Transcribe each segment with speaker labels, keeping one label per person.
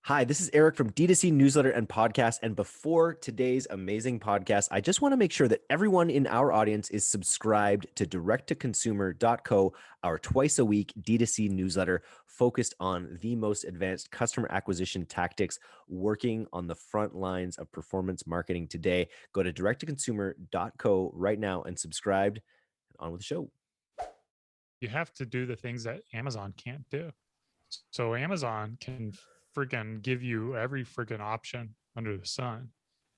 Speaker 1: Hi, this is Eric from DTC Newsletter and Podcast. And before today's amazing podcast, I just want to make sure that everyone in our audience is subscribed to directtoconsumer.co, our twice a week DTC newsletter focused on the most advanced customer acquisition tactics working on the front lines of performance marketing today. Go to directtoconsumer.co right now and subscribe. On with the show.
Speaker 2: You have to do the things that Amazon can't do. So Amazon can freaking give you every freaking option under the sun,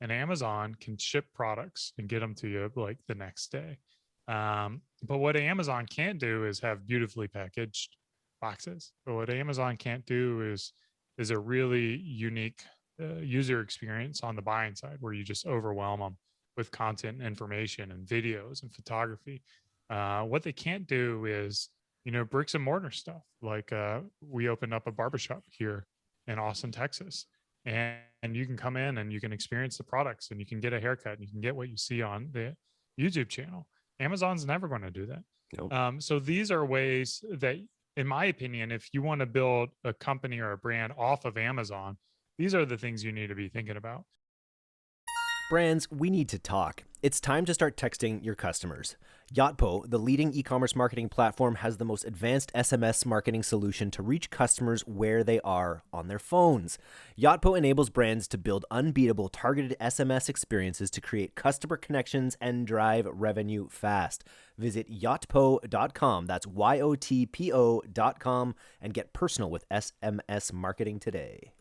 Speaker 2: and Amazon can ship products and get them to you like the next day. But what Amazon can't do is have beautifully packaged boxes. But what Amazon can't do is a really unique user experience on the buying side, where you just overwhelm them with content and information and videos and photography. What they can't do is, bricks and mortar stuff. Like we opened up a barbershop here in Austin, Texas, and you can come in and you can experience the products and you can get a haircut and you can get what you see on the YouTube channel. Amazon's never going to do that. Nope. So these are ways that, in my opinion, if you want to build a company or a brand off of Amazon, these are the things you need to be thinking about.
Speaker 1: Brands, we need to talk. It's time to start texting your customers. Yotpo, the leading e-commerce marketing platform, has the most advanced SMS marketing solution to reach customers where they are on their phones. Yotpo enables brands to build unbeatable targeted SMS experiences to create customer connections and drive revenue fast. Visit yotpo.com, that's YOTPO.com, and get personal with SMS marketing today.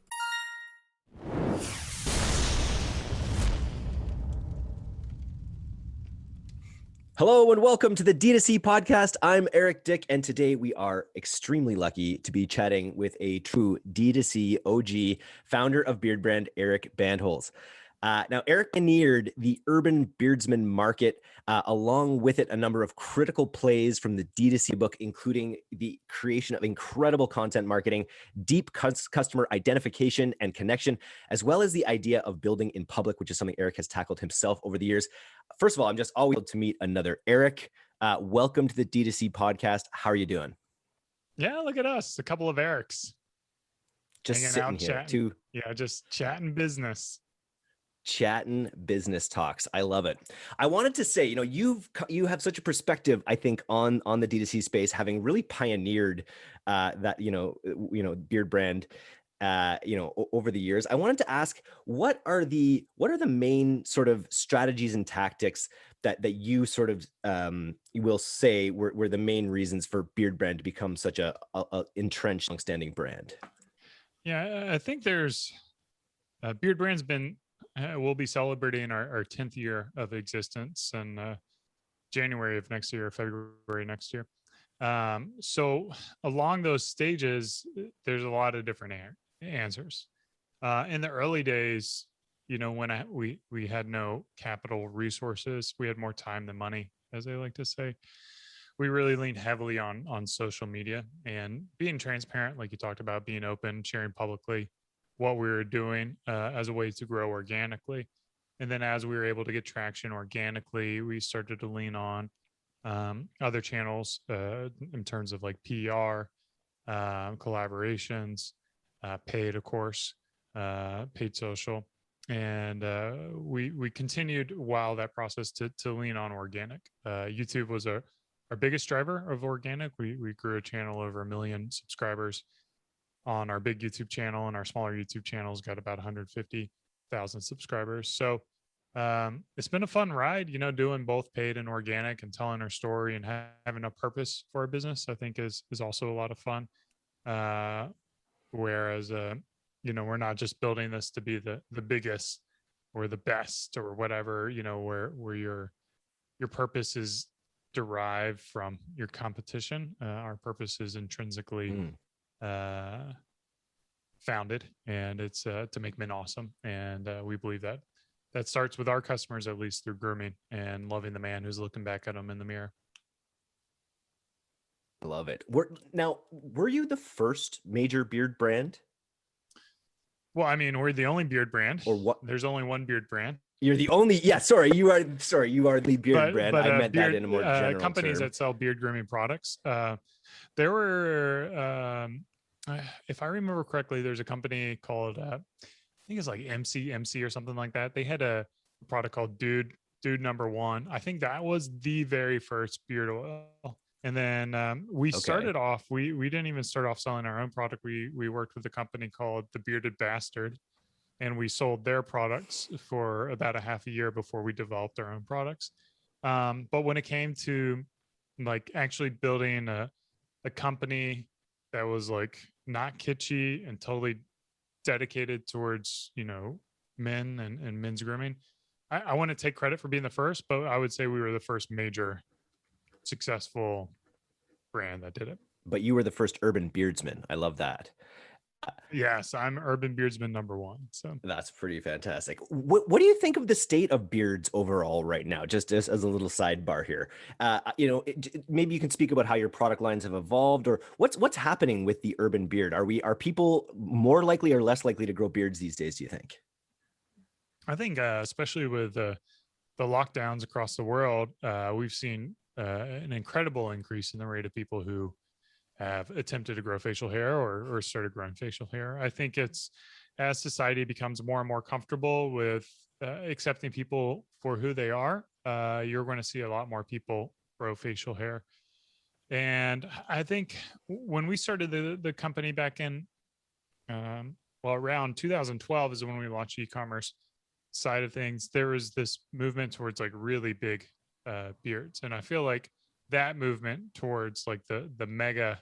Speaker 1: Hello and welcome to the DTC podcast. I'm Eric Dick, and today we are extremely lucky to be chatting with a true DTC OG, founder of Beardbrand Eric Bandholz. Now, Eric pioneered the urban beardsman market, along with it a number of critical plays from the DTC book, including the creation of incredible content marketing, deep customer identification and connection, as well as the idea of building in public, which is something Eric has tackled himself over the years. First of all, I'm just always able to meet another Eric. Welcome to the DTC podcast. How are you doing?
Speaker 2: Yeah, look at us, a couple of Erics.
Speaker 1: Just sitting here,
Speaker 2: chatting. Just chatting business.
Speaker 1: Chatting business talks. I love it. I wanted to say, you have such a perspective, I think, on the D2C space, having really pioneered that, Beardbrand, over the years. I wanted to ask, what are the main sort of strategies and tactics that you sort of you will say were the main reasons for Beardbrand to become such a entrenched, long-standing brand?
Speaker 2: Yeah, I think there's Beardbrand's been. We'll be celebrating our 10th year of existence in January of next year, February next year. So along those stages, there's a lot of different answers. In the early days, when we had no capital resources, we had more time than money, as they like to say. We really leaned heavily on social media and being transparent, like you talked about, being open, sharing publicly what we were doing as a way to grow organically. And then as we were able to get traction organically, we started to lean on other channels in terms of like PR, collaborations, paid, of course, paid social. And we continued while that process to lean on organic. YouTube was our biggest driver of organic. We grew a channel over 1 million subscribers on our big YouTube channel, and our smaller YouTube channels got about 150,000 subscribers. So it's been a fun ride, doing both paid and organic, and telling our story and having a purpose for our business, I think is also a lot of fun. Whereas, we're not just building this to be the biggest or the best or whatever, where your purpose is derived from your competition. Our purpose is intrinsically founded, and it's to make men awesome. And we believe that starts with our customers, at least through grooming and loving the man who's looking back at them in the mirror.
Speaker 1: I love it. Were you the first major beard brand?
Speaker 2: Well, I mean, we're the only beard brand.
Speaker 1: Or what?
Speaker 2: There's only one beard brand.
Speaker 1: You're the only. Yeah, sorry, you are the beard brand.
Speaker 2: But
Speaker 1: I meant that in a more general
Speaker 2: companies
Speaker 1: term.
Speaker 2: that sell beard grooming products. There were if I remember correctly, there's a company called I think it's like MC or something like that. They had a product called Dude Number One. I think that was the very first beard oil. And then we
Speaker 1: Okay.
Speaker 2: started off. We didn't even start off selling our own product. We worked with a company called the Bearded Bastard, and we sold their products for about a half a year before we developed our own products. But when it came to like actually building a company that was like not kitschy and totally dedicated towards, men and men's grooming, I want to take credit for being the first, but I would say we were the first major successful brand that did it.
Speaker 1: But you were the first urban beardsman. I love that.
Speaker 2: Yes, I'm Urban Beardsman number one. So
Speaker 1: That's pretty fantastic. What do you think of the state of beards overall right now? Just as a little sidebar here, maybe you can speak about how your product lines have evolved, or what's happening with the urban beard. Are people more likely or less likely to grow beards these days, do you think?
Speaker 2: I think, especially with the lockdowns across the world, we've seen an incredible increase in the rate of people who have attempted to grow facial hair or started growing facial hair. I think it's as society becomes more and more comfortable with accepting people for who they are, you're going to see a lot more people grow facial hair. And I think when we started the company back in, around 2012 is when we launched e-commerce side of things, there was this movement towards like really big beards. And I feel like that movement towards like the mega,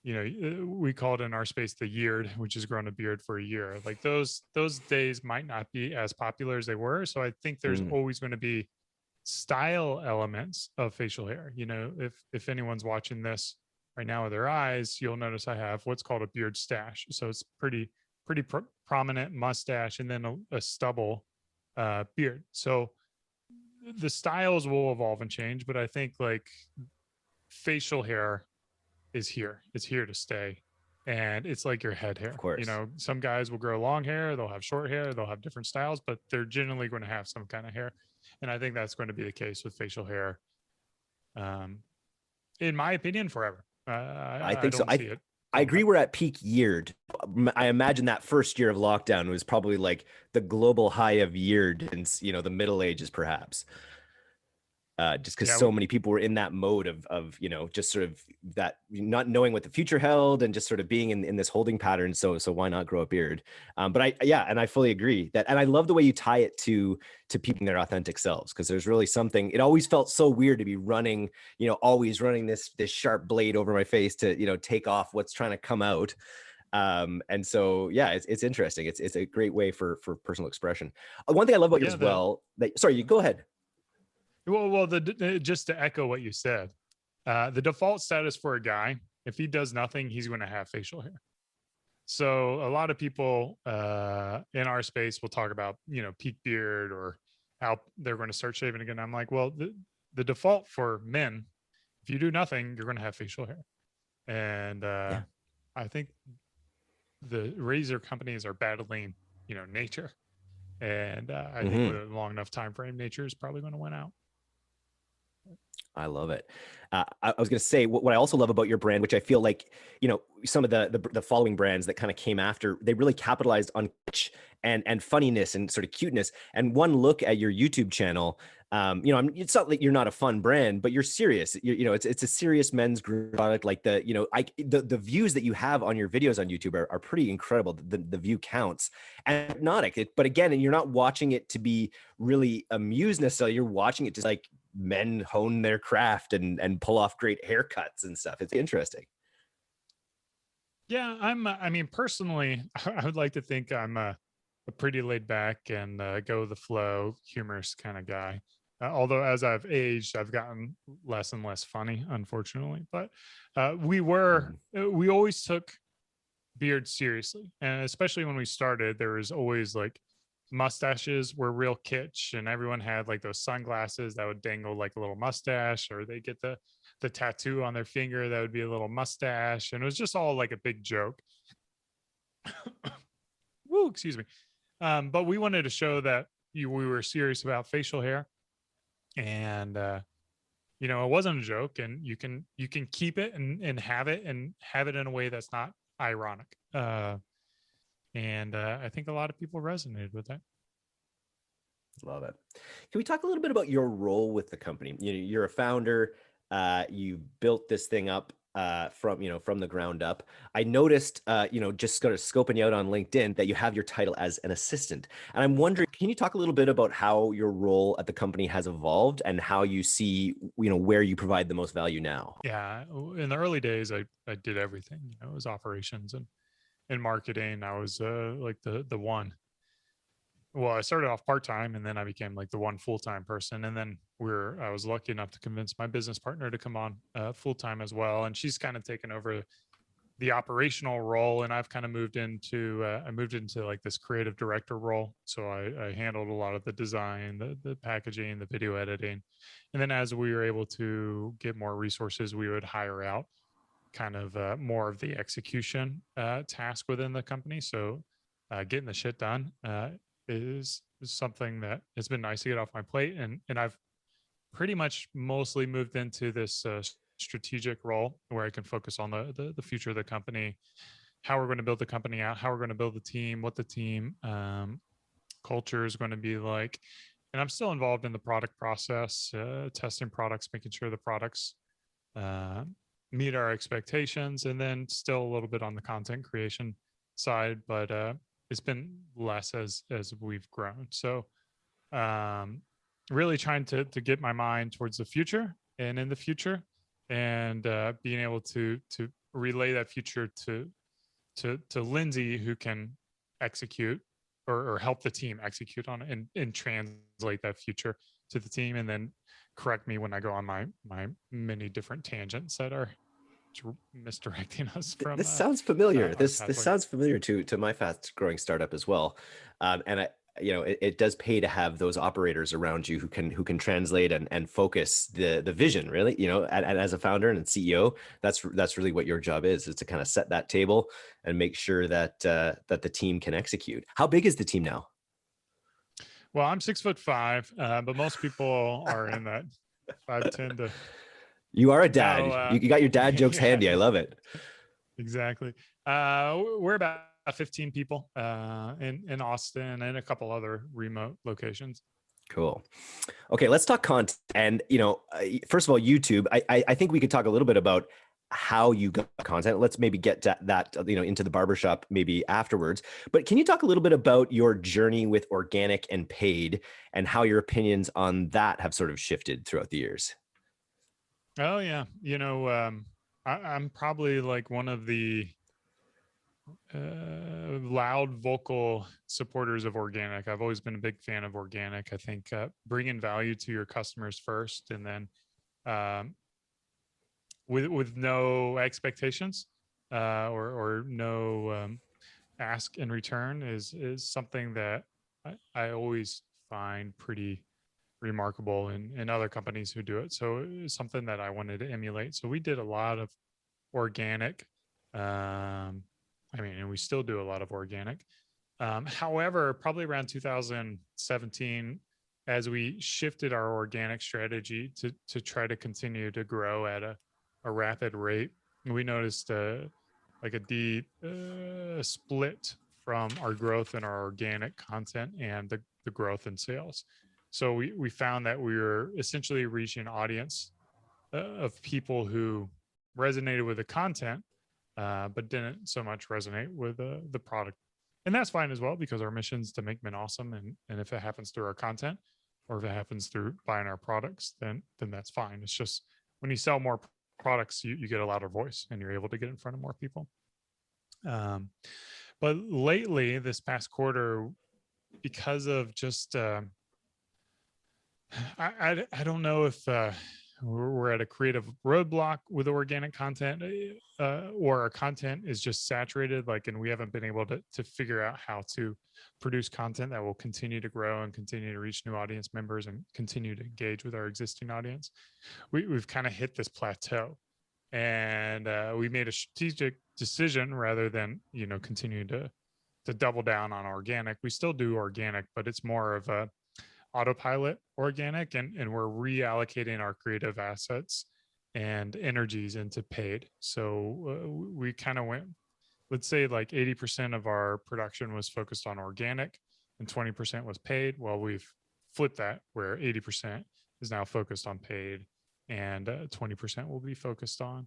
Speaker 2: we call it in our space the yeared, which has grown a beard for a year. Like those days might not be as popular as they were. So I think there's always going to be style elements of facial hair. If anyone's watching this right now with their eyes, you'll notice I have what's called a beard stash. So it's pretty prominent mustache and then a stubble beard. So the styles will evolve and change, but I think like facial hair is here. It's here to stay. And it's like your head hair.
Speaker 1: Of course.
Speaker 2: Some guys will grow long hair, they'll have short hair, they'll have different styles, but they're generally going to have some kind of hair. And I think that's going to be the case with facial hair. In my opinion, forever.
Speaker 1: I think so.
Speaker 2: don't see it.
Speaker 1: I agree. We're at peak yeared. I imagine that first year of lockdown was probably like the global high of yeared in, the Middle Ages, perhaps. Just because so many people were in that mode of just sort of that not knowing what the future held and just sort of being in this holding pattern. So why not grow a beard? But I fully agree that, and I love the way you tie it to people their authentic selves, because there's really something. It always felt so weird to be running, always running this sharp blade over my face to take off what's trying to come out. And so it's interesting. It's a great way for personal expression. One thing I love about you as well. Sorry, you go ahead.
Speaker 2: Well, just to echo what you said, the default status for a guy, if he does nothing, he's going to have facial hair. So a lot of people in our space will talk about, peak beard or how they're going to start shaving again. I'm like, well, the default for men, if you do nothing, you're going to have facial hair. And I think the razor companies are battling, nature. And I think with a long enough time frame, nature is probably going to win out.
Speaker 1: I love it. I was going to say what I also love about your brand, which I feel like, some of the following brands that kind of came after, they really capitalized on kitsch and funniness and sort of cuteness. And one look at your YouTube channel, it's not like you're not a fun brand, but you're serious. It's a serious men's group product. Like the views that you have on your videos on YouTube are pretty incredible. The view counts and hypnotic. But again, and you're not watching it to be really amused necessarily. You're watching it to like men hone their craft and pull off great haircuts and stuff. It's interesting.
Speaker 2: Yeah, personally, I would like to think I'm a pretty laid back and go with the flow, humorous kind of guy. Although as I've aged, I've gotten less and less funny, unfortunately. But we always took beard seriously. And especially when we started, there was always like mustaches were real kitsch, and everyone had like those sunglasses that would dangle like a little mustache, or they get the tattoo on their finger that would be a little mustache, and it was just all like a big joke. Woo, excuse me. But we wanted to show that we were serious about facial hair, and it wasn't a joke, and you can keep it and have it in a way that's not ironic. And I think a lot of people resonated with that.
Speaker 1: Love it. Can we talk a little bit about your role with the company? You're a founder. You built this thing up from the ground up. I noticed, just sort of scoping you out on LinkedIn, that you have your title as an assistant. And I'm wondering, can you talk a little bit about how your role at the company has evolved and how you see, where you provide the most value now?
Speaker 2: Yeah, in the early days, I did everything. It was operations and marketing. I was like the one. Well, I started off part-time and then I became like the one full-time person. And then I was lucky enough to convince my business partner to come on full-time as well. And she's kind of taken over the operational role. And I've kind of moved into like this creative director role. So I handled a lot of the design, the packaging, the video editing. And then as we were able to get more resources, we would hire out kind of more of the execution task within the company. So getting the shit done is something that has been nice to get off my plate. And I've pretty much mostly moved into this strategic role where I can focus on the future of the company, how we're going to build the company out, how we're going to build the team, what the team culture is going to be like. And I'm still involved in the product process, testing products, making sure the products meet our expectations, and then still a little bit on the content creation side, but it's been less as we've grown. So really trying to get my mind towards the future and in the future, and being able to relay that future to Lindsay, who can execute or help the team execute on it and translate that future to the team, and then correct me when I go on my many different tangents that are misdirecting us from.
Speaker 1: This sounds familiar. This sounds familiar to my fast growing startup as well. And it does pay to have those operators around you who can translate and focus the vision, really. And as a founder and CEO, that's really what your job is to kind of set that table and make sure that the team can execute. How big is the team now?
Speaker 2: Well, I'm 6'5", but most people are in that 5'10" to.
Speaker 1: You are a dad. You got your dad jokes handy. I love it.
Speaker 2: Exactly. We're about 15 people in Austin and a couple other remote locations.
Speaker 1: Cool. Okay, let's talk content. And first of all, YouTube. I think we could talk a little bit about how you got content. Let's maybe get to that, into the barbershop maybe afterwards. But can you talk a little bit about your journey with organic and paid and how your opinions on that have sort of shifted throughout the years?
Speaker 2: Oh yeah. I'm probably like one of the loud vocal supporters of organic. I've always been a big fan of organic. I think bringing value to your customers first, and then with no expectations or no ask in return is something that I always find pretty remarkable in other companies who do it. So it's something that I wanted to emulate. So we did a lot of organic. And we still do a lot of organic. However, probably around 2017, as we shifted our organic strategy to try to continue to grow at a rapid rate, we noticed like a deep split from our growth in our organic content and the growth in sales. So we found that we were essentially reaching an audience of people who resonated with the content, but didn't so much resonate with the product. And that's fine as well, because our mission is to make men awesome. And if it happens through our content, or if it happens through buying our products, then that's fine. It's just when you sell more products, you get a louder voice and you're able to get in front of more people. But lately, this past quarter, because of just I don't know if we're at a creative roadblock with organic content, or our content is just saturated, and we haven't been able to figure out how to produce content that will continue to grow and continue to reach new audience members and continue to engage with our existing audience. We've kind of hit this plateau, and we made a strategic decision rather than continue to double down on organic. We still do organic, but it's more of a autopilot organic, and we're reallocating our creative assets and energies into paid. So we kind of went let's say like 80% of our production was focused on organic and 20% was paid. Well, we've flipped that where 80% is now focused on paid and 20% will be focused on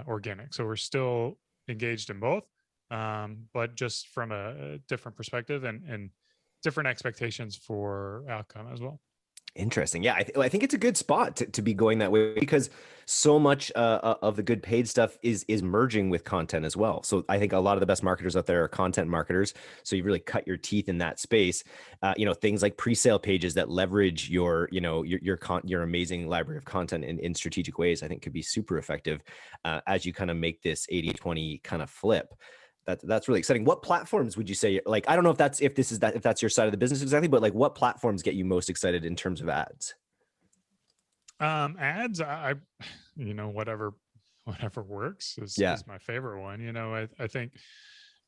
Speaker 2: organic. So we're still engaged in both, but just from a different perspective and different expectations for outcome as well.
Speaker 1: Interesting. Yeah, I think it's a good spot to be going that way, because so much of the good paid stuff is merging with content as well. So I think a lot of the best marketers out there are content marketers. So you really cut your teeth in that space. Things like pre-sale pages that leverage your amazing library of content in strategic ways, I think could be super effective as you kind of make this 80-20 kind of flip. That's really exciting. What platforms would you say, like, I don't know if that's your side of the business exactly, but like what platforms get you most excited in terms of ads?
Speaker 2: Ads, whatever works is my favorite one. I think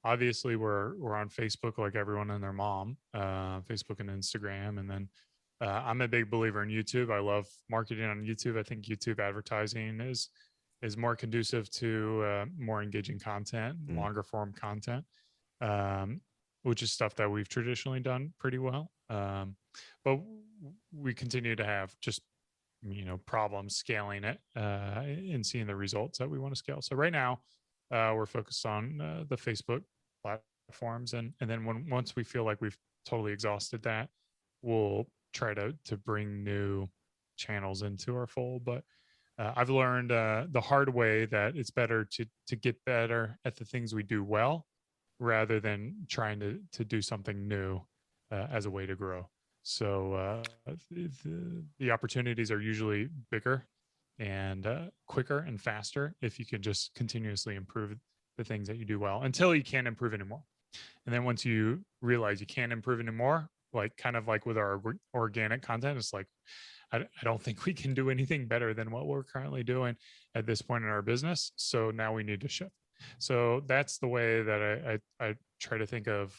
Speaker 2: obviously we're on Facebook like everyone and their mom, Facebook and Instagram. And then I'm a big believer in YouTube. I love marketing on YouTube. I think YouTube advertising is more conducive to more engaging content, longer form content, which is stuff that we've traditionally done pretty well. But we continue to have just, problems scaling it and seeing the results that we want to scale. So right now we're focused on the Facebook platforms. And then once we feel like we've totally exhausted that, we'll try to bring new channels into our fold. But I've learned the hard way that it's better to get better at the things we do well, rather than trying to do something new as a way to grow. So the opportunities are usually bigger and quicker and faster if you can just continuously improve the things that you do well until you can't improve anymore. And then once you realize you can't improve anymore, like kind of like with our organic content, it's like, I don't think we can do anything better than what we're currently doing at this point in our business. So now we need to shift. So that's the way that I try to think of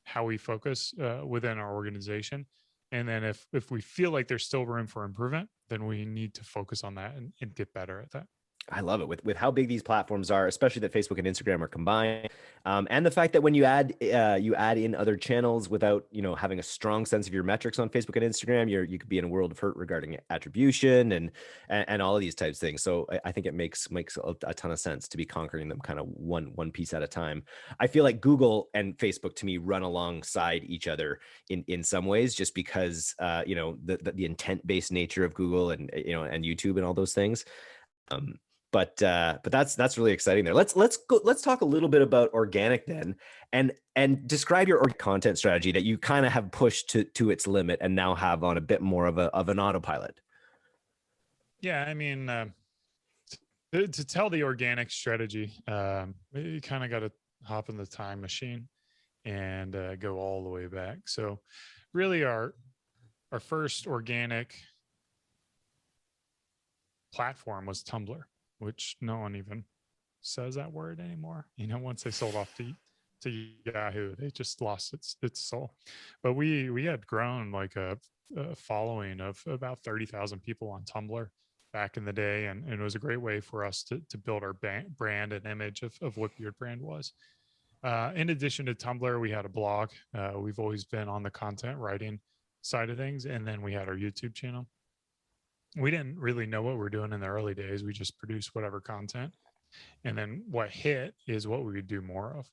Speaker 2: how we focus within our organization. And then if we feel like there's still room for improvement, then we need to focus on that and get better at that.
Speaker 1: I love it with how big these platforms are, especially that Facebook and Instagram are combined, and the fact that when you add in other channels without having a strong sense of your metrics on Facebook and Instagram, you could be in a world of hurt regarding attribution and all of these types of things. So I think it makes a ton of sense to be conquering them kind of one piece at a time. I feel like Google and Facebook to me run alongside each other in some ways, just because the intent based nature of Google and YouTube and all those things. But that's really exciting there. Let's talk a little bit about organic then, and describe your content strategy that you kind of have pushed to its limit and now have on a bit more of an autopilot.
Speaker 2: Yeah, I mean, to tell the organic strategy, you kind of got to hop in the time machine and go all the way back. So really our first organic platform was Tumblr, which no one even says that word anymore. Once they sold off to Yahoo, they just lost its soul. But we had grown like a following of about 30,000 people on Tumblr back in the day. And it was a great way for us to build our brand and image of what Beardbrand was. In addition to Tumblr, we had a blog. We've always been on the content writing side of things. And then we had our YouTube channel. We didn't really know what we were doing in the early days. We just produced whatever content. And then what hit is what we would do more of.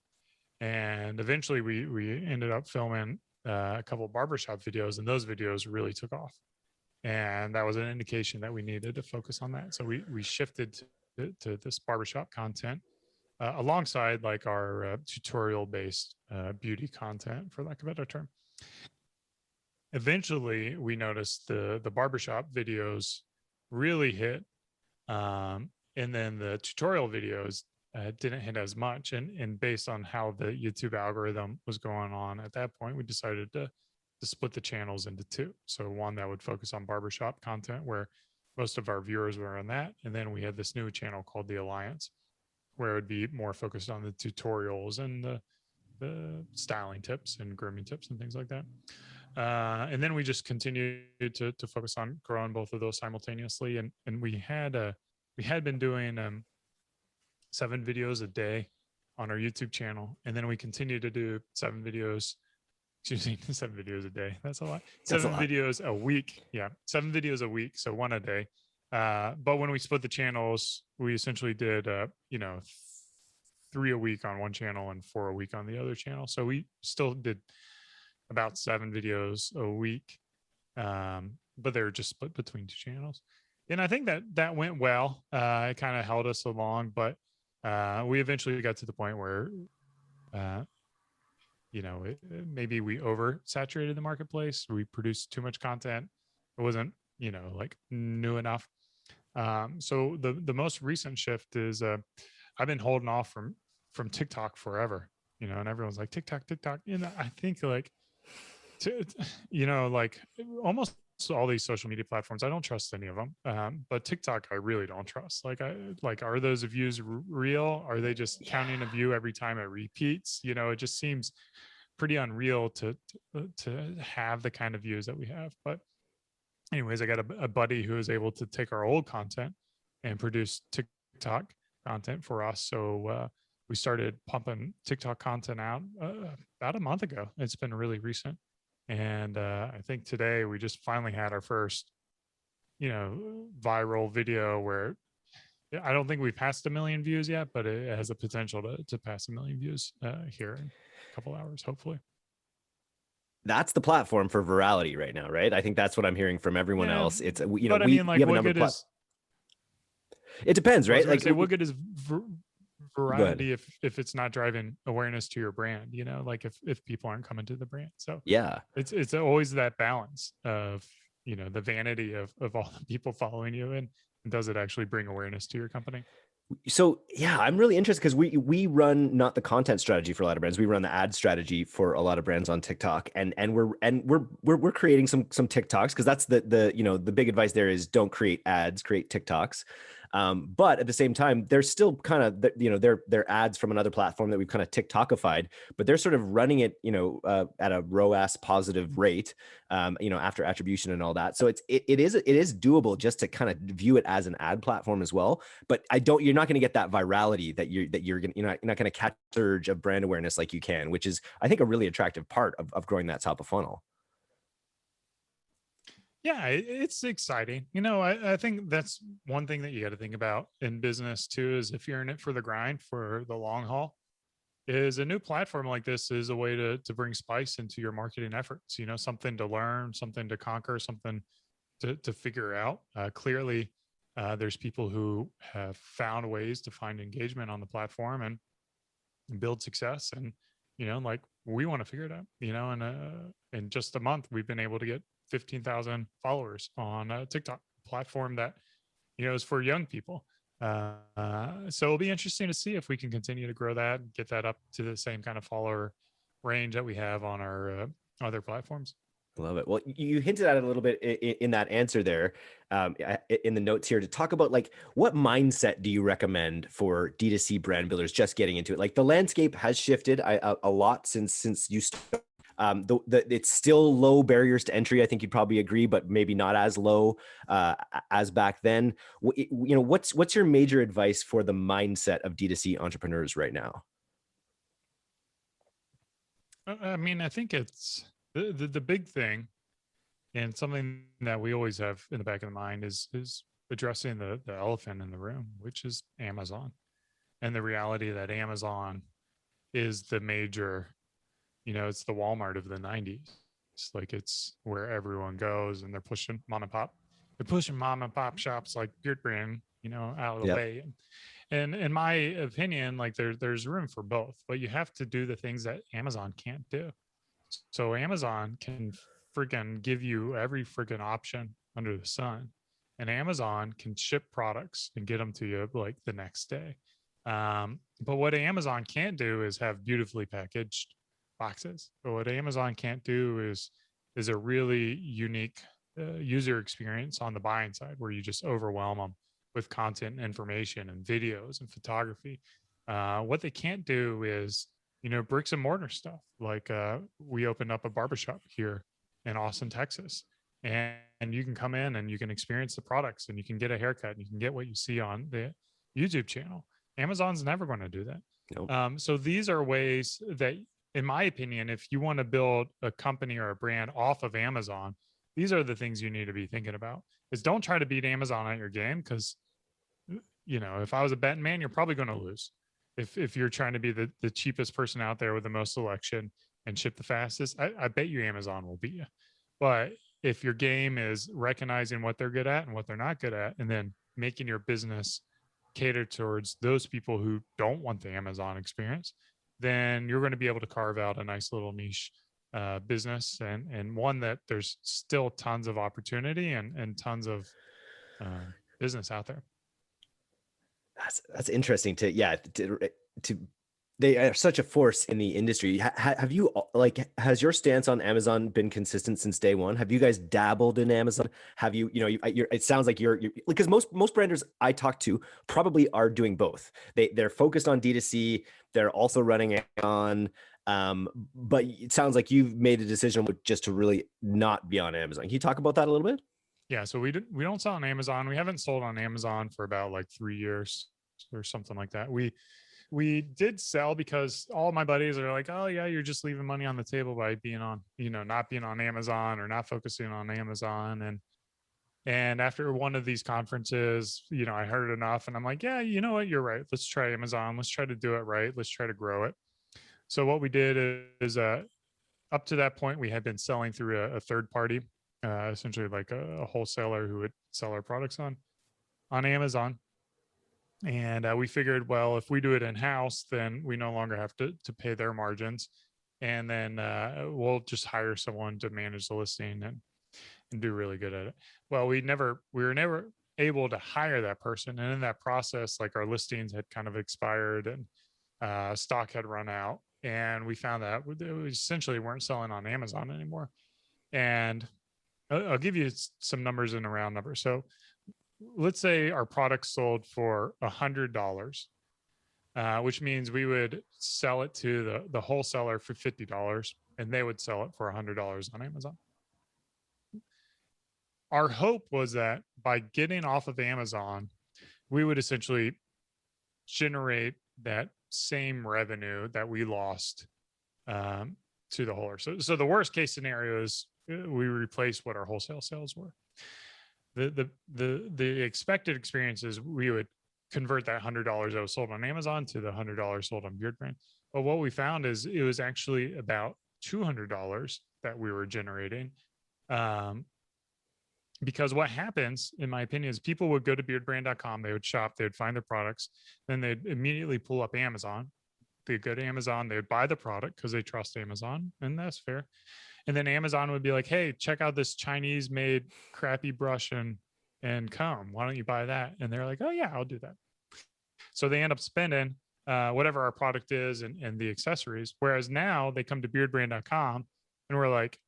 Speaker 2: And eventually we ended up filming a couple of barbershop videos, and those videos really took off. And that was an indication that we needed to focus on that. So we shifted to this barbershop content alongside like our tutorial based beauty content, for lack of a better term. Eventually we noticed the barbershop videos really hit. And then the tutorial videos didn't hit as much. And based on how the YouTube algorithm was going on at that point, we decided to split the channels into two. So one that would focus on barbershop content, where most of our viewers were on that. And then we had this new channel called The Alliance, where it would be more focused on the tutorials and the styling tips and grooming tips and things like that. And then we just continued to focus on growing both of those simultaneously. And we had been doing 7 videos a day on our YouTube channel. And then we continue to do 7 videos, excuse me, 7 videos a day. That's a lot.
Speaker 1: That's a
Speaker 2: 7
Speaker 1: lot.
Speaker 2: videos a week. Yeah. 7 videos a week. So 1 a day. But when we split the channels, we essentially did, 3 a week on one channel and 4 a week on the other channel. So we still did about 7 videos a week. But they were just split between 2 channels. And I think that went well. It kind of held us along, but we eventually got to the point where, maybe we oversaturated the marketplace. We produced too much content. It wasn't, like new enough. So the most recent shift is I've been holding off from TikTok forever, and everyone's like TikTok. And I think like, like almost all these social media platforms, I don't trust any of them. But TikTok, I really don't trust. Are those views real? Are they just counting a view every time it repeats? It just seems pretty unreal to have the kind of views that we have. But anyways, I got a buddy who is able to take our old content and produce TikTok content for us. So we started pumping TikTok content out about a month ago. It's been really recent. And I think today we just finally had our first, viral video where I don't think we've passed 1 million views yet, but it has the potential to pass 1 million views here in a couple hours, hopefully.
Speaker 1: That's the platform for virality right now, right? I think that's what I'm hearing from everyone else. It's,
Speaker 2: but
Speaker 1: we
Speaker 2: I mean, like,
Speaker 1: have a
Speaker 2: what
Speaker 1: number
Speaker 2: good
Speaker 1: of
Speaker 2: is,
Speaker 1: it depends,
Speaker 2: I was
Speaker 1: right?
Speaker 2: gonna
Speaker 1: Like
Speaker 2: say, what good is virality
Speaker 1: ahead.
Speaker 2: if it's not driving awareness to your brand, like if people aren't coming to the brand. So
Speaker 1: Yeah.
Speaker 2: it's always that balance of, the vanity of all the people following you, and does it actually bring awareness to your company?
Speaker 1: So yeah, I'm really interested because we run not the content strategy for a lot of brands. We run the ad strategy for a lot of brands on TikTok, and we're creating some TikToks, because that's the big advice there is don't create ads, create TikToks. But at the same time, they're still kind of they're ads from another platform that we've kind of TikTokified, but they're sort of running it at a ROAS positive rate, after attribution and all that. So it is doable just to kind of view it as an ad platform as well. But you're not going to get that virality that you're not going to catch a surge of brand awareness like you can, which is, I think, a really attractive part of growing that top of funnel.
Speaker 2: Yeah, it's exciting. I think that's one thing that you got to think about in business too, is if you're in it for the grind, for the long haul, is a new platform like this is a way to bring spice into your marketing efforts, something to learn, something to conquer, something to figure out. Clearly, there's people who have found ways to find engagement on the platform and build success. And, like, we want to figure it out, and in just a month, we've been able to get 15,000 followers on a TikTok platform that, is for young people. So it'll be interesting to see if we can continue to grow that and get that up to the same kind of follower range that we have on our other platforms.
Speaker 1: Love it. Well, you hinted at it a little bit in that answer there, in the notes here, to talk about, like, what mindset do you recommend for D2C brand builders just getting into it? Like, the landscape has shifted a lot since you started. It's still low barriers to entry. I think you'd probably agree, but maybe not as low as back then. What's your major advice for the mindset of D2C entrepreneurs right now?
Speaker 2: I mean, I think it's the big thing, and something that we always have in the back of the mind is addressing the elephant in the room, which is Amazon, and the reality that Amazon is the major, it's the Walmart of the 90s. It's like, it's where everyone goes, and they're pushing mom and pop shops like Beardbrand, out of the way. And in my opinion, like, there's room for both, but you have to do the things that Amazon can't do. So Amazon can freaking give you every freaking option under the sun, and Amazon can ship products and get them to you like the next day. But what Amazon can't do is have beautifully packaged boxes. But what Amazon can't do is a really unique user experience on the buying side, where you just overwhelm them with content and information and videos and photography. What they can't do is, bricks and mortar stuff. Like, we opened up a barbershop here in Austin, Texas, and you can come in and you can experience the products, and you can get a haircut, and you can get what you see on the YouTube channel. Amazon's never going to do that.
Speaker 1: Nope.
Speaker 2: So these are ways that, in my opinion, if you want to build a company or a brand off of Amazon, these are the things you need to be thinking about. Is don't try to beat Amazon at your game, because if I was a betting man, you're probably going to lose. If you're trying to be the cheapest person out there with the most selection and ship the fastest, I bet you Amazon will beat you. But if your game is recognizing what they're good at and what they're not good at, and then making your business cater towards those people who don't want the Amazon experience, then you're going to be able to carve out a nice little niche business, and one that there's still tons of opportunity and tons of business out there.
Speaker 1: That's interesting to they are such a force in the industry. Have you, like, has your stance on Amazon been consistent since day one? Have you guys dabbled in Amazon? Have you, it sounds like you're because most branders I talk to probably are doing both. They're focused on D2C. They're also running on, but it sounds like you've made a decision just to really not be on Amazon. Can you talk about that a little bit?
Speaker 2: Yeah. So we don't sell on Amazon. We haven't sold on Amazon for about like 3 years or something like that. We did sell because all my buddies are like, oh yeah, you're just leaving money on the table by being on, not being on Amazon or not focusing on Amazon. And after one of these conferences, I heard enough and I'm like, yeah, you know what? You're right. Let's try Amazon. Let's try to do it right. Let's try to grow it. So what we did is up to that point, we had been selling through a third party, essentially like a wholesaler who would sell our products on Amazon. And we figured, well, if we do it in-house, then we no longer have to pay their margins. And then we'll just hire someone to manage the listing and do really good at it. Well, we were never able to hire that person. And in that process, like, our listings had kind of expired and stock had run out. And we found that we essentially weren't selling on Amazon anymore. And I'll give you some numbers in a round number. So let's say our product sold for $100, which means we would sell it to the wholesaler for $50, and they would sell it for $100 on Amazon. Our hope was that by getting off of Amazon, we would essentially generate that same revenue that we lost to the wholesaler. So the worst case scenario is we replace what our wholesale sales were. The expected experience is we would convert that $100 that was sold on Amazon to the $100 sold on Beardbrand. But what we found is it was actually about $200 that we were generating. Because what happens, in my opinion, is people would go to beardbrand.com, they would shop, they would find their products, then they'd immediately pull up Amazon. They'd go to Amazon, they would buy the product because they trust Amazon, and that's fair. And then Amazon would be like, hey, check out this Chinese made crappy brush and comb. Why don't you buy that? And they're like, oh yeah, I'll do that. So they end up spending whatever our product is and the accessories. Whereas now they come to beardbrand.com and we're like,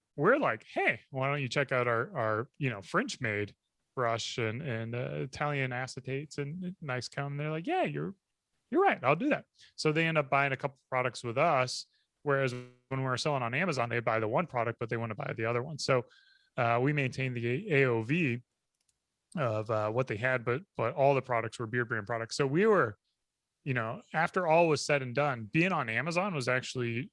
Speaker 2: hey, why don't you check out our French made brush and Italian acetates and nice comb. And they're like, yeah, you're right. I'll do that. So they end up buying a couple products with us. Whereas when we're selling on Amazon, they buy the one product, but they want to buy the other one. So we maintain the AOV of what they had, but all the products were Beardbrand products. So we were, after all was said and done, being on Amazon was actually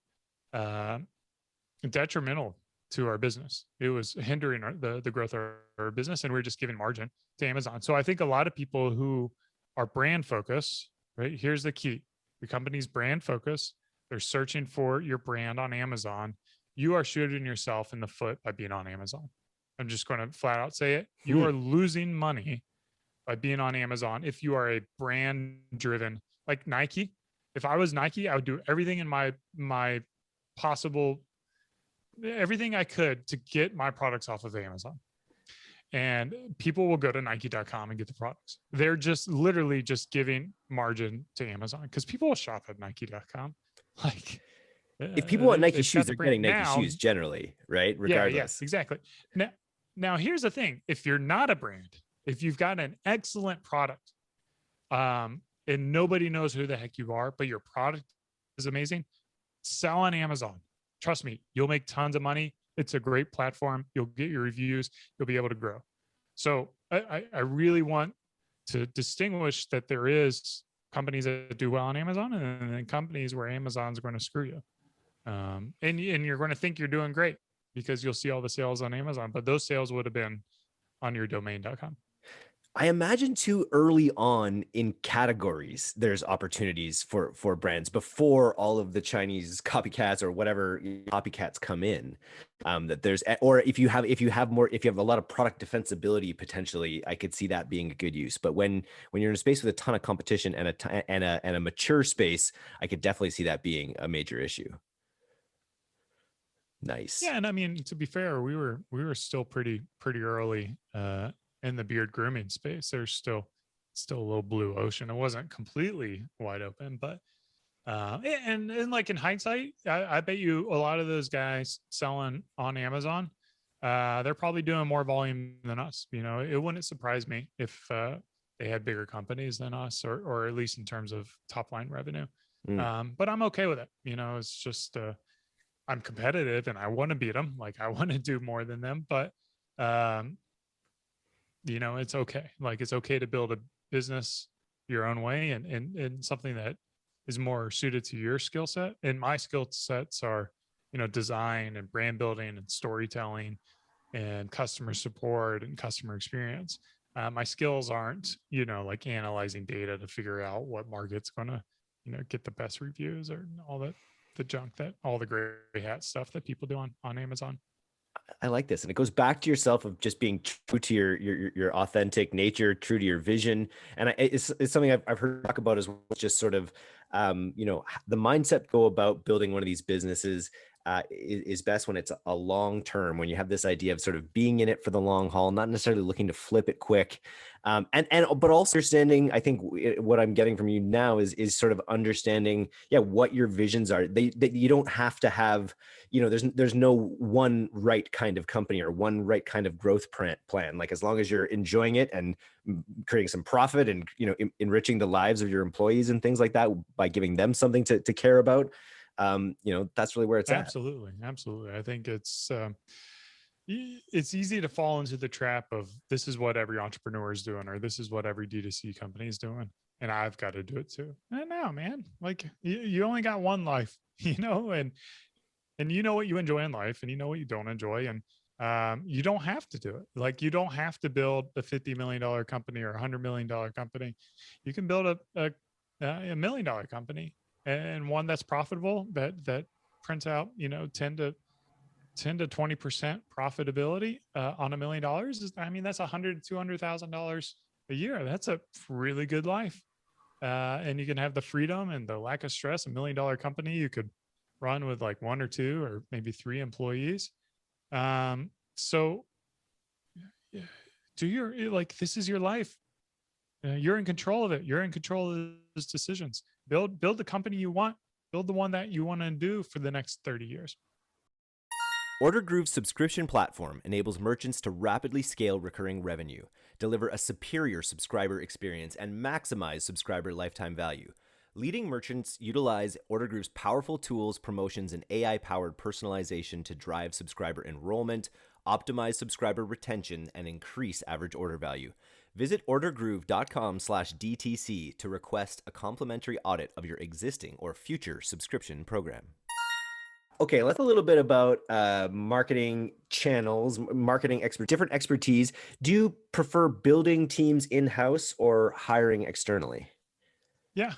Speaker 2: detrimental to our business. It was hindering the growth of our business, and we we're just giving margin to Amazon. So I think a lot of people who are brand focused, right? Here's the key: your company's brand focused. They're searching for your brand on Amazon. You are shooting yourself in the foot by being on Amazon. I'm just going to flat out say it. You are losing money by being on Amazon if you are a brand driven, like Nike. If I was Nike, I would do everything in my possible, everything I could to get my products off of Amazon. And people will go to Nike.com and get the products. They're just literally just giving margin to Amazon because people will shop at Nike.com. Like,
Speaker 1: if people want Nike shoes, they're getting Nike shoes generally, right? Regardless.
Speaker 2: Yes, exactly. Now here's the thing: if you're not a brand, if you've got an excellent product, and nobody knows who the heck you are, but your product is amazing, sell on Amazon. Trust me, you'll make tons of money. It's a great platform. You'll get your reviews. You'll be able to grow. So I really want to distinguish that there is companies that do well on Amazon, and then companies where Amazon's going to screw you. And you're going to think you're doing great because you'll see all the sales on Amazon, but those sales would have been on your domain.com.
Speaker 1: I imagine too early on in categories, there's opportunities for brands before all of the Chinese copycats or whatever copycats come in. That there's, or if you have a lot of product defensibility potentially, I could see that being a good use. But when you're in a space with a ton of competition and a mature space, I could definitely see that being a major issue. Nice.
Speaker 2: Yeah, and I mean, to be fair, we were still pretty early in the beard grooming space. There's still a little blue ocean. It wasn't completely wide open, but and like in hindsight, I bet you a lot of those guys selling on Amazon, they're probably doing more volume than us. You know, it wouldn't surprise me if they had bigger companies than us, or at least in terms of top line revenue. But I'm okay with it. You know, it's just I'm competitive and I want to beat them. Like I want to do more than them, but you know, it's okay. Like it's okay to build a business your own way and something that is more suited to your skill set. And my skill sets are, you know, design and brand building and storytelling and customer support and customer experience. My skills aren't, you know, like analyzing data to figure out what market's going to, you know, get the best reviews or all that, the junk that all the gray hat stuff that people do on Amazon.
Speaker 1: I like this. And it goes back to yourself of just being true to your authentic nature, true to your vision. And it's something I've heard talk about as well. Just sort of, you know, the mindset go about building one of these businesses is best when it's a long term, when you have this idea of sort of being in it for the long haul, not necessarily looking to flip it quick. But also understanding, I think what I'm getting from you now is sort of understanding, what your visions are. That you don't have to have, you know, there's no one right kind of company or one right kind of growth plan. Like as long as you're enjoying it and creating some profit and, you know, enriching the lives of your employees and things like that by giving them something to care about, you know, that's really where it's at.
Speaker 2: Absolutely. I think it's easy to fall into the trap of this is what every entrepreneur is doing, or this is what every D2C company is doing, and I've got to do it too. And now, man, like you only got one life, you know, and you know what you enjoy in life, and you know what you don't enjoy, and you don't have to do it. Like you don't have to build a $50 million company or $100 million company. You can build a $1 million company, and one that's profitable, that prints out, you know, 10 to 20% profitability on $1 million. I mean, that's $100,000-$200,000 a year. That's a really good life. And you can have the freedom and the lack of stress. $1 million company you could run with like 1 or 2 or maybe 3 employees. So do like, this is your life. You're in control of it. You're in control of those decisions. Build the company you want. Build the one that you want to do for the next 30 years.
Speaker 1: Order Groove's subscription platform enables merchants to rapidly scale recurring revenue, deliver a superior subscriber experience, and maximize subscriber lifetime value. Leading merchants utilize Order Groove's powerful tools, promotions, and AI-powered personalization to drive subscriber enrollment, optimize subscriber retention, and increase average order value. Visit ordergroove.com/DTC to request a complimentary audit of your existing or future subscription program. Okay, let's a little bit about marketing channels, different expertise. Do you prefer building teams in-house or hiring externally?
Speaker 2: Yeah,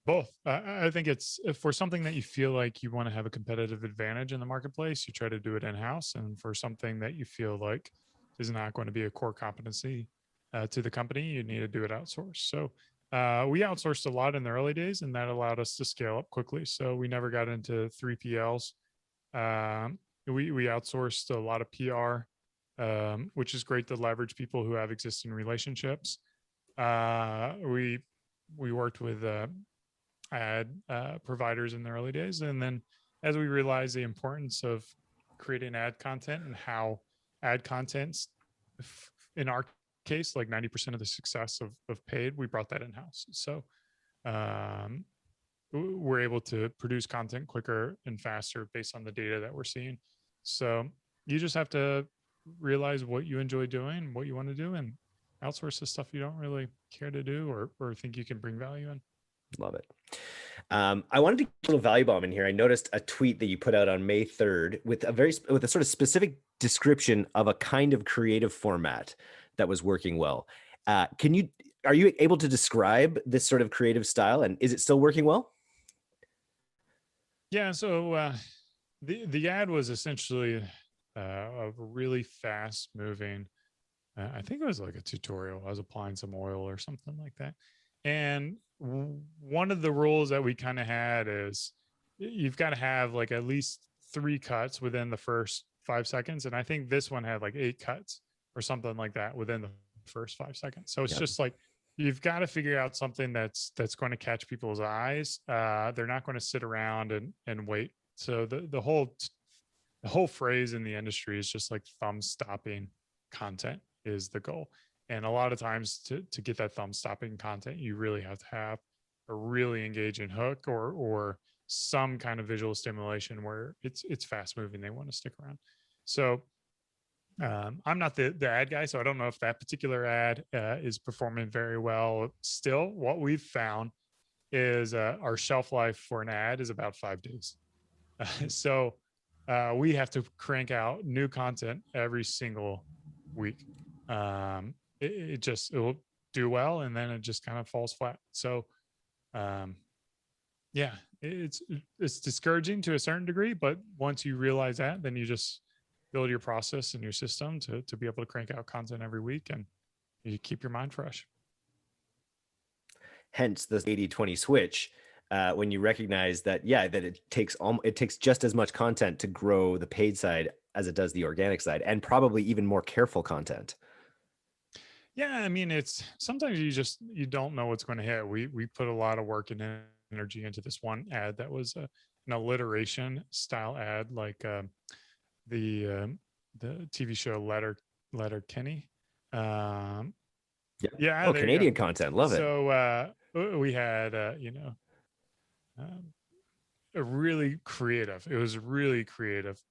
Speaker 2: both. I think it's for something that you feel like you want to have a competitive advantage in the marketplace, you try to do it in-house. And for something that you feel like is not going to be a core competency to the company, you need to do it outsourced. So we outsourced a lot in the early days, and that allowed us to scale up quickly. So we never got into 3PLs. We outsourced a lot of PR, which is great to leverage people who have existing relationships. We worked with ad providers in the early days, and then as we realized the importance of creating ad content and how ad contents, in our case, like 90% of the success of paid, we brought that in-house. So we're able to produce content quicker and faster based on the data that we're seeing. So you just have to realize what you enjoy doing, what you want to do, and outsource the stuff you don't really care to do or think you can bring value in.
Speaker 1: Love it. I wanted to get a little value bomb in here. I noticed a tweet that you put out on May 3rd with a sort of specific description of a kind of creative format that was working well. Are you able to describe this sort of creative style, and is it still working well?
Speaker 2: Yeah. So the ad was essentially a really fast moving. I think it was like a tutorial. I was applying some oil or something like that. And one of the rules that we kind of had is you've got to have like at least 3 cuts within the first 5 seconds. And I think this one had like 8 cuts or something like that within the first 5 seconds. So it's just like, you've got to figure out something that's going to catch people's eyes. They're not going to sit around and wait. So the whole phrase in the industry is just like thumb stopping content is the goal. And a lot of times to get that thumb stopping content, you really have to have a really engaging hook or some kind of visual stimulation where it's fast moving. They want to stick around. So I'm not the ad guy, so I don't know if that particular ad is performing very well. Still, what we've found is our shelf life for an ad is about 5 days. So we have to crank out new content every single week. It will do well, and then it just kind of falls flat. So yeah, it's discouraging to a certain degree, but once you realize that, then you just build your process and your system to be able to crank out content every week, and you keep your mind fresh.
Speaker 1: Hence the 80-20 switch. When you recognize that, that it takes just as much content to grow the paid side as it does the organic side, and probably even more careful content.
Speaker 2: Yeah, I mean, it's sometimes you don't know what's going to hit. We put a lot of work and energy into this one ad that was an alliteration style ad, like the TV show Letterkenny. Yeah.
Speaker 1: Oh, Canadian content. Love it.
Speaker 2: So we had a really creative. It was really creative.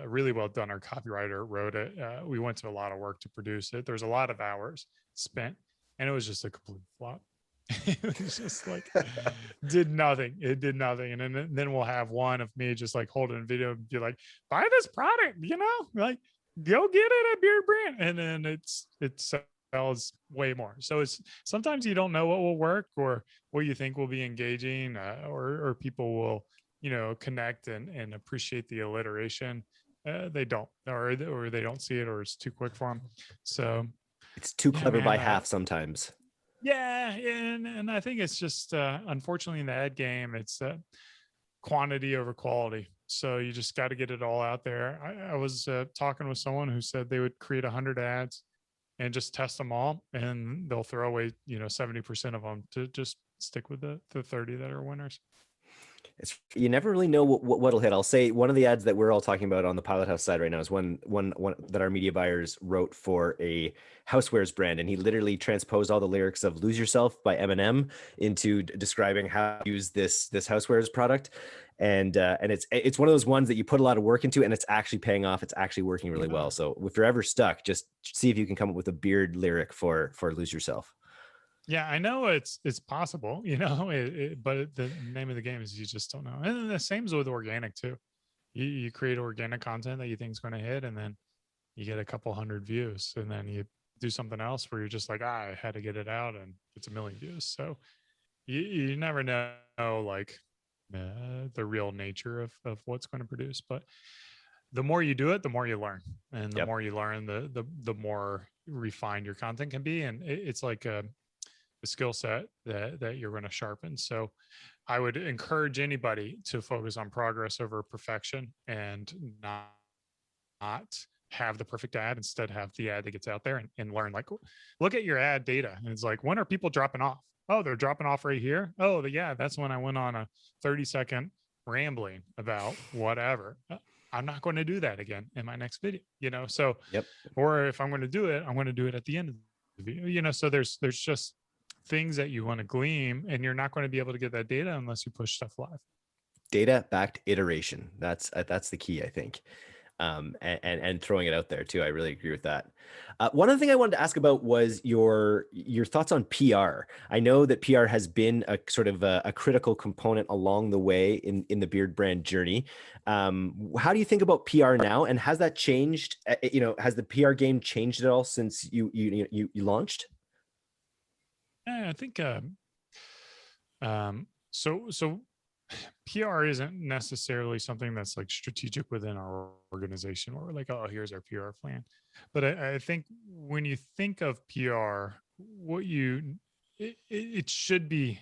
Speaker 2: Really well done. Our copywriter wrote it. We went to a lot of work to produce it. There's a lot of hours spent, and it was just a complete flop. It was just like did nothing. It did nothing. And then we'll have one of me just like holding a video and be like, buy this product, like go get it at BeardBrand. And then it sells way more. So it's sometimes you don't know what will work or what you think will be engaging, or people will connect and appreciate the alliteration. They don't, or they don't see it, or it's too quick for them. So
Speaker 1: it's too clever by half sometimes.
Speaker 2: Yeah. And I think it's just, unfortunately in the ad game, it's quantity over quality. So you just got to get it all out there. I was talking with someone who said they would create 100 ads and just test them all, and they'll throw away, 70% of them to just stick with the 30 that are winners.
Speaker 1: You never really know what'll hit. I'll say one of the ads that we're all talking about on the Pilot House side right now is one that our media buyers wrote for a housewares brand, and he literally transposed all the lyrics of "Lose Yourself" by Eminem into describing how to use this housewares product, and it's one of those ones that you put a lot of work into, and it's actually paying off. It's actually working really well. So if you're ever stuck, just see if you can come up with a beard lyric for "Lose Yourself."
Speaker 2: Yeah, I know it's possible, but the name of the game is you just don't know. And the same is with organic too. You create organic content that you think is going to hit, and then you get a couple hundred views, and then you do something else where you're just like, I had to get it out, and it's 1 million views. So you never know, like the real nature of what's going to produce. But the more you do it, the more you learn, and the more you learn, the more refined your content can be. And it's like a skill set that you're going to sharpen. So I would encourage anybody to focus on progress over perfection, and not have the perfect ad. Instead, have the ad that gets out there and learn, like, look at your ad data. And it's like, when are people dropping off? Oh, they're dropping off right here. Oh, yeah, that's when I went on a 30-second rambling about whatever. I'm not going to do that again in my next video, So, or if I'm going to do it, I'm going to do it at the end of the video, So there's just things that you want to glean, and you're not going to be able to get that data unless you push stuff live.
Speaker 1: Data backed iteration. That's the key, I think. and throwing it out there too. I really agree with that. One other thing I wanted to ask about was your thoughts on PR. I know that PR has been a sort of a critical component along the way in the Beard brand journey. How do you think about PR now, and has that changed? Has the PR game changed at all since you launched?
Speaker 2: Yeah, I think so PR isn't necessarily something that's like strategic within our organization, or like, oh, here's our PR plan. But I think when you think of PR, it should be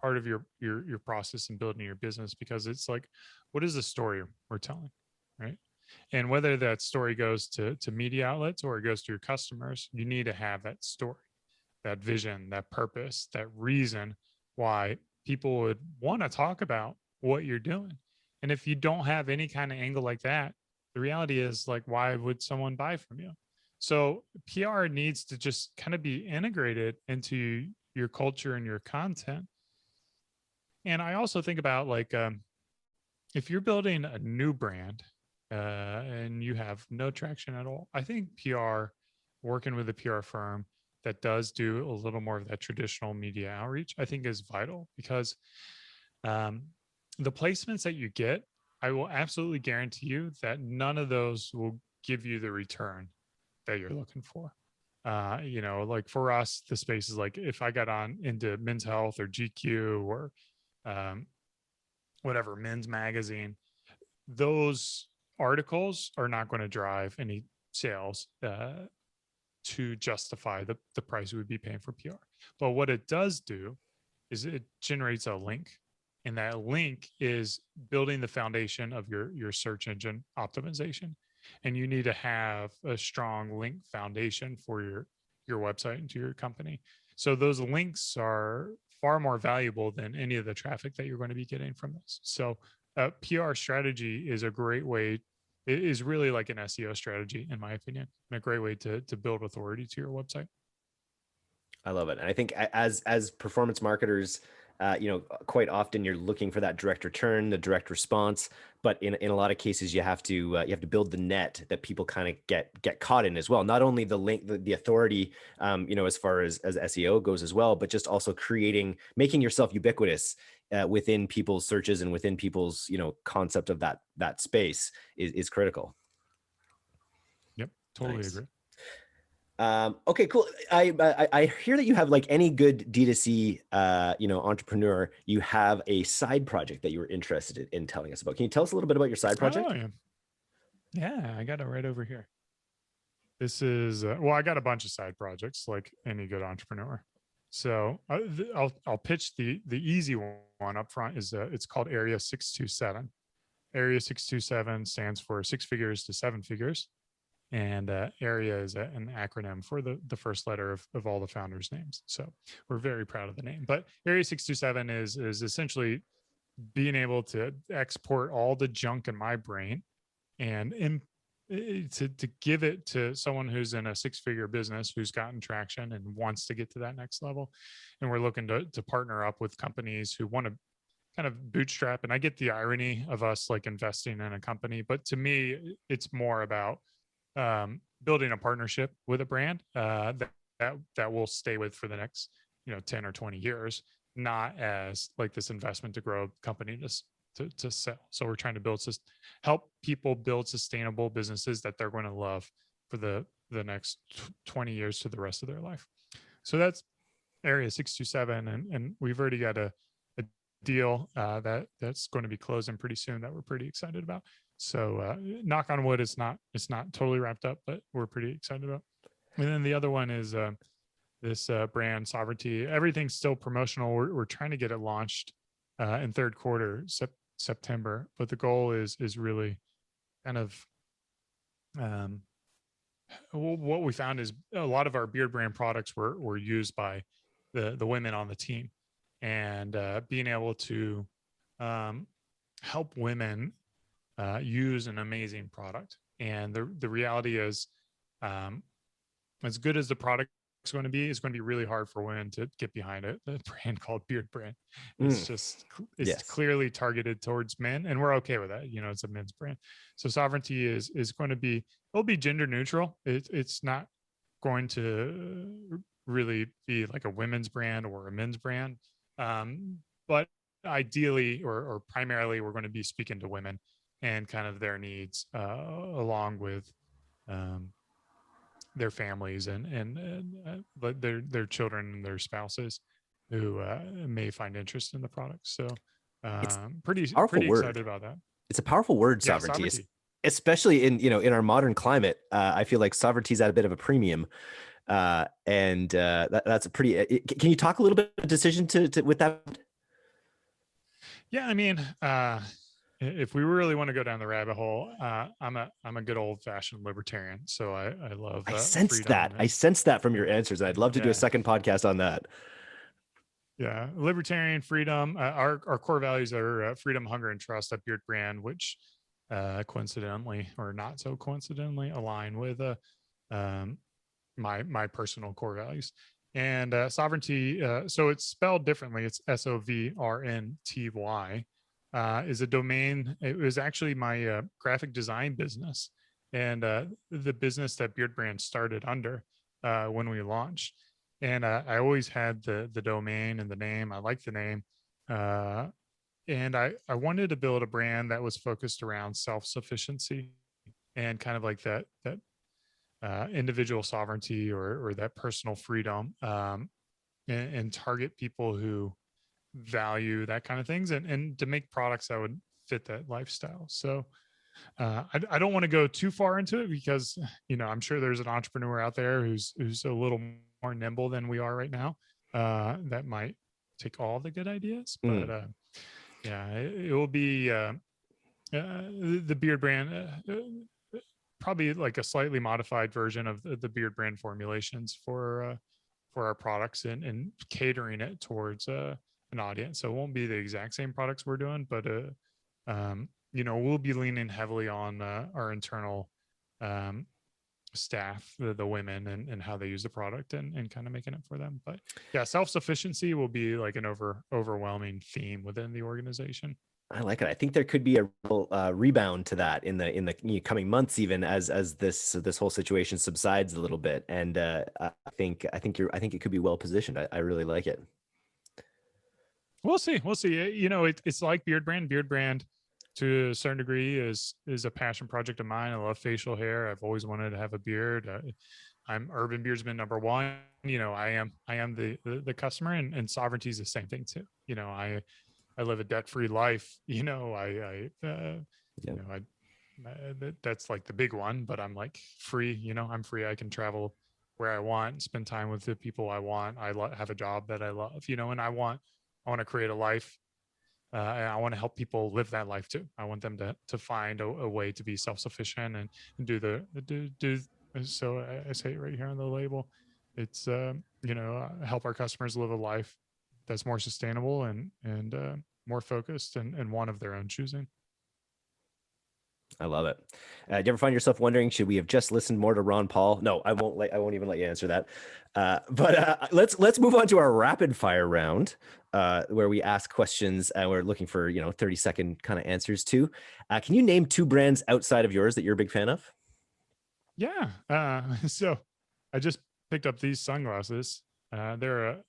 Speaker 2: part of your process in building your business, because it's like, what is the story we're telling, right? And whether that story goes to media outlets or it goes to your customers, you need to have that story, that vision, that purpose, that reason why people would want to talk about what you're doing. And if you don't have any kind of angle like that, the reality is, like, why would someone buy from you? So PR needs to just kind of be integrated into your culture and your content. And I also think about, like, if you're building a new brand and you have no traction at all, I think PR, working with a PR firm that does do a little more of that traditional media outreach, I think is vital, because the placements that you get, I will absolutely guarantee you that none of those will give you the return that you're looking for. Like for us, the space is like, if I got on into Men's Health or GQ or whatever, Men's Magazine, those articles are not going to drive any sales to justify the price we would be paying for PR. But what it does do is it generates a link, and that link is building the foundation of your search engine optimization. And you need to have a strong link foundation for your website and to your company. So those links are far more valuable than any of the traffic that you're going to be getting from this. So PR strategy is a great way. It is really like an SEO strategy, in my opinion, and a great way to build authority to your website.
Speaker 1: I love it. And I think as performance marketers, quite often you're looking for that direct return, the direct response. But in a lot of cases, you have to build the net that people kind of get caught in as well. Not only the link, the authority, as far as SEO goes as well, but just also making yourself ubiquitous within people's searches and within people's concept of that space is critical.
Speaker 2: Yep, totally
Speaker 1: Nice.
Speaker 2: agree.
Speaker 1: Okay, cool. I hear that you have, like any good D2C, entrepreneur, you have a side project that you were interested in telling us about. Can you tell us a little bit about your side project?
Speaker 2: Oh, yeah, I got it right over here. This is well, I got a bunch of side projects like any good entrepreneur. So I'll pitch the easy one up front. Is it's called Area 627. Area 627 stands for 6 figures to 7 figures. And area is an acronym for the first letter of all the founders' names. So we're very proud of the name. But Area 627 is essentially being able to export all the junk in my brain and to give it to someone who's in a 6-figure business, who's gotten traction and wants to get to that next level. And we're looking to partner up with companies who want to kind of bootstrap. And I get the irony of us like investing in a company, but to me, it's more about building a partnership with a brand that will stay with for the next 10 or 20 years, not as like this investment to grow a company to sell. So we're trying to help people build sustainable businesses that they're going to love for the next 20 years to the rest of their life. So that's Area 627, and we've already got a deal that's going to be closing pretty soon that we're pretty excited about. So knock on wood, it's not totally wrapped up, but we're pretty excited about. And then the other one is this brand sovereignty. Everything's still promotional. We're trying to get it launched in third quarter, September. But the goal is really kind of what we found is a lot of our beard brand products were used by the women on the team, and being able to help women use an amazing product. And the reality is, as good as the products going to be, it's going to be really hard for women to get behind a brand called BeardBrand. It's just, it's clearly targeted towards men, and we're okay with that. It's a men's brand. So Sovereignty is going to be, it'll be gender neutral. It's not going to really be like a women's brand or a men's brand. But ideally, or primarily, we're going to be speaking to women and kind of their needs, along with their families and their children and their spouses who may find interest in the product. So pretty excited about that.
Speaker 1: It's a powerful word, sovereignty. Especially in our modern climate. I feel like sovereignty is at a bit of a premium. That's a pretty, can you talk a little bit of decision to with that?
Speaker 2: Yeah. I mean, if we really want to go down the rabbit hole, I'm a good old fashioned libertarian. So I love,
Speaker 1: I sensed that. I sensed that from your answers. I'd love to do a second podcast on that.
Speaker 2: Yeah. Libertarian, freedom. Our core values are freedom, hunger, and trust at BeardBrand, which coincidentally or not so coincidentally align with my personal core values. And sovereignty, so it's spelled differently. It's SOVRNTY, is a domain. It was actually my graphic design business, and the business that BeardBrand started under when we launched. And I always had the domain and the name. I like the name. And I wanted to build a brand that was focused around self-sufficiency and kind of like that individual sovereignty or that personal freedom, and target people who value that kind of things, and to make products that would fit that lifestyle. So I don't want to go too far into it because, I'm sure there's an entrepreneur out there who's a little more nimble than we are right now, that might take all the good ideas, but yeah, it will be the BeardBrand, probably like a slightly modified version of the BeardBrand formulations for our products, and catering it towards an audience. So it won't be the exact same products we're doing, but we'll be leaning heavily on our internal staff, the women, and how they use the product, and kind of making it for them. But yeah, self-sufficiency will be like an overwhelming theme within the organization.
Speaker 1: I like it. I think there could be a real rebound to that in the coming months, even as this whole situation subsides a little bit. And I think it could be well positioned. I really like it.
Speaker 2: We'll see. It's like BeardBrand. BeardBrand, to a certain degree, is a passion project of mine. I love facial hair. I've always wanted to have a beard. I'm urban beardsman number one. I am the customer, and sovereignty is the same thing too. I live a debt-free life. That's like the big one, but I'm like free. I'm free. I can travel where I want, spend time with the people I want. I have a job that I love, and I want to create a life. And I want to help people live that life too. I want them to find a way to be self-sufficient and do so I say it right here on the label. It's help our customers live a life that's more sustainable and more focused and one of their own choosing.
Speaker 1: I love it. Do you ever find yourself wondering, should we have just listened more to Ron Paul? No, I won't even let you answer that. But let's move on to our rapid fire round, where we ask questions and we're looking for 30-second kind of answers to. Can you name 2 brands outside of yours that you're a big fan of?
Speaker 2: Yeah. So I just picked up these sunglasses. They're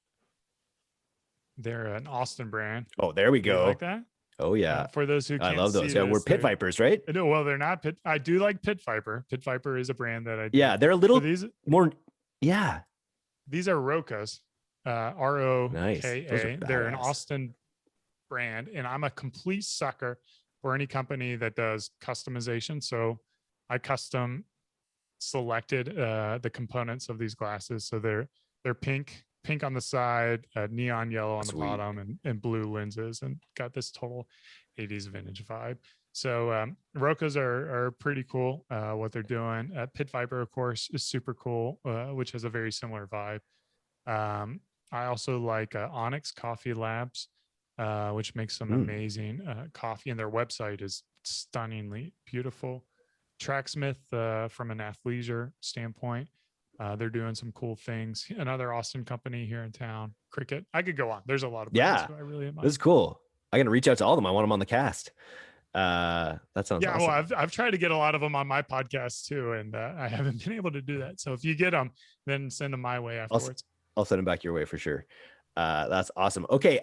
Speaker 2: an Austin brand.
Speaker 1: Oh, there we go.
Speaker 2: You like that?
Speaker 1: Oh yeah.
Speaker 2: For those who can't,
Speaker 1: I love those. Yeah, we're Pit Vipers, right?
Speaker 2: No, well, they're not Pit. I do like Pit Viper. Pit Viper is a brand that I do.
Speaker 1: Yeah, they're a little more. Yeah.
Speaker 2: These are Rokas, ROKA.
Speaker 1: Nice.
Speaker 2: They're an Austin brand, and I'm a complete sucker for any company that does customization. So I custom selected the components of these glasses. So they're pink on the side, neon yellow on the bottom, and blue lenses, and got this total 80s vintage vibe. So Rokas are pretty cool, what they're doing. Pit Viper, of course, is super cool, which has a very similar vibe. I also like Onyx Coffee Labs, which makes some amazing coffee, and their website is stunningly beautiful. Tracksmith, from an athleisure standpoint, They're doing some cool things. Another Austin company here in town, Cricket. I could go on. There's a lot of brands who I really admire.
Speaker 1: This is cool. I'm gonna reach out to all of them. I want them on the cast. That sounds awesome.
Speaker 2: Well, I've tried to get a lot of them on my podcast too, and I haven't been able to do that. So if you get them, then send them my way afterwards.
Speaker 1: I'll send them back your way for sure. That's awesome. Okay.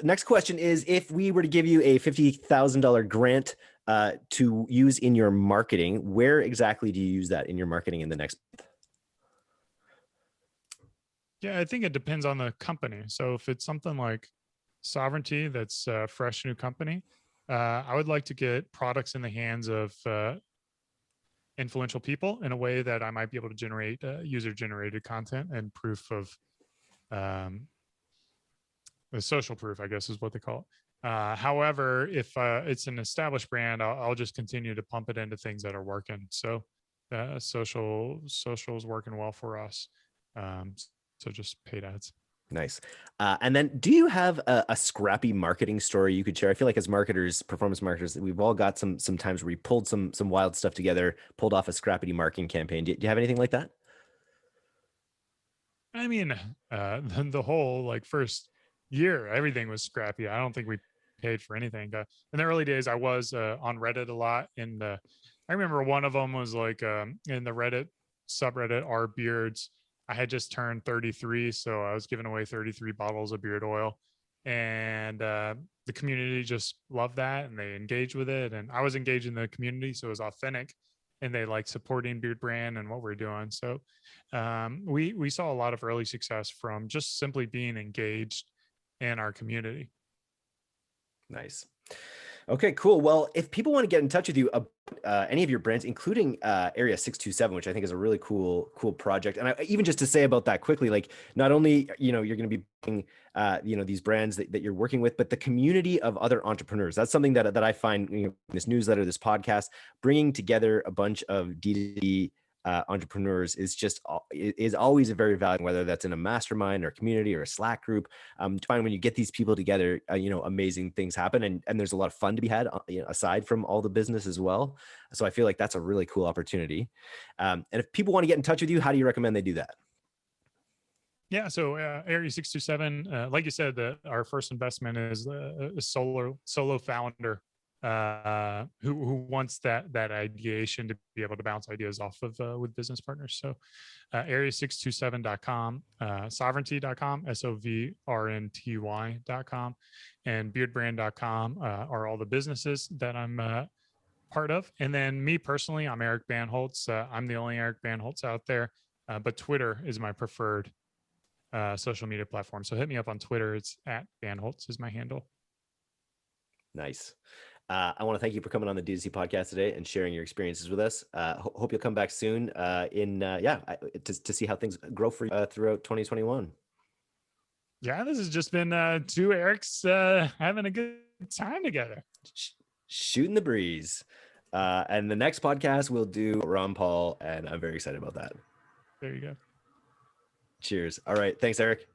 Speaker 1: Next question is, if we were to give you a $50,000 grant to use in your marketing, where exactly do you use that in your marketing in the next month?
Speaker 2: Yeah, I think it depends on the company. So if it's something like Sovereignty, that's a fresh new company, I would like to get products in the hands of influential people in a way that I might be able to generate user-generated content and proof of the social proof, I guess is what they call it. However, if it's an established brand, I'll just continue to pump it into things that are working. So social is working well for us. So just paid ads.
Speaker 1: Nice. And then do you have a scrappy marketing story you could share? I feel like as marketers, performance marketers, we've all got some times where we pulled some wild stuff together, pulled off a scrappy marketing campaign. Do you have anything like that?
Speaker 2: I mean, the whole like first year, everything was scrappy. I don't think we paid for anything. In the early days, I was on Reddit a lot. I remember one of them was like in the Reddit subreddit, Our Beards. I had just turned 33, so I was giving away 33 bottles of beard oil, and the community just loved that, and they engaged with it, and I was engaged in the community, so it was authentic, and they like supporting Beardbrand and what we're doing. So we saw a lot of early success from just simply being engaged in our community.
Speaker 1: Nice. Okay, cool. Well, if people want to get in touch with you about any of your brands, including Area 627, which I think is a really cool project. And even just to say about that quickly, like not only, you're going to be bringing, these brands that you're working with, but the community of other entrepreneurs. That's something that I find, this newsletter, this podcast, bringing together a bunch of D2D entrepreneurs is always a very valuable, whether that's in a mastermind or a community or a Slack group. To find when you get these people together, amazing things happen, and there's a lot of fun to be had, aside from all the business as well. So I feel like that's a really cool opportunity. And if people want to get in touch with you, how do you recommend they do that?
Speaker 2: Yeah, so Area 627, like you said, our first investment is a solo founder who wants that ideation to be able to bounce ideas off of with business partners. So area627.com, sovereignty.com, sovrnty.com, and beardbrand.com are all the businesses that I'm part of. And then me personally, I'm Eric Bandholz. I'm the only Eric Bandholz out there, but Twitter is my preferred social media platform. So hit me up on Twitter. It's @Bandholz is my handle. Nice.
Speaker 1: I want to thank you for coming on the D2C podcast today and sharing your experiences with us. Hope you'll come back soon to see how things grow for throughout 2021.
Speaker 2: Yeah, this has just been two Erics having a good time together.
Speaker 1: Shooting the breeze. And the next podcast we'll do Ron Paul, and I'm very excited about that.
Speaker 2: There you go.
Speaker 1: Cheers. All right. Thanks, Eric.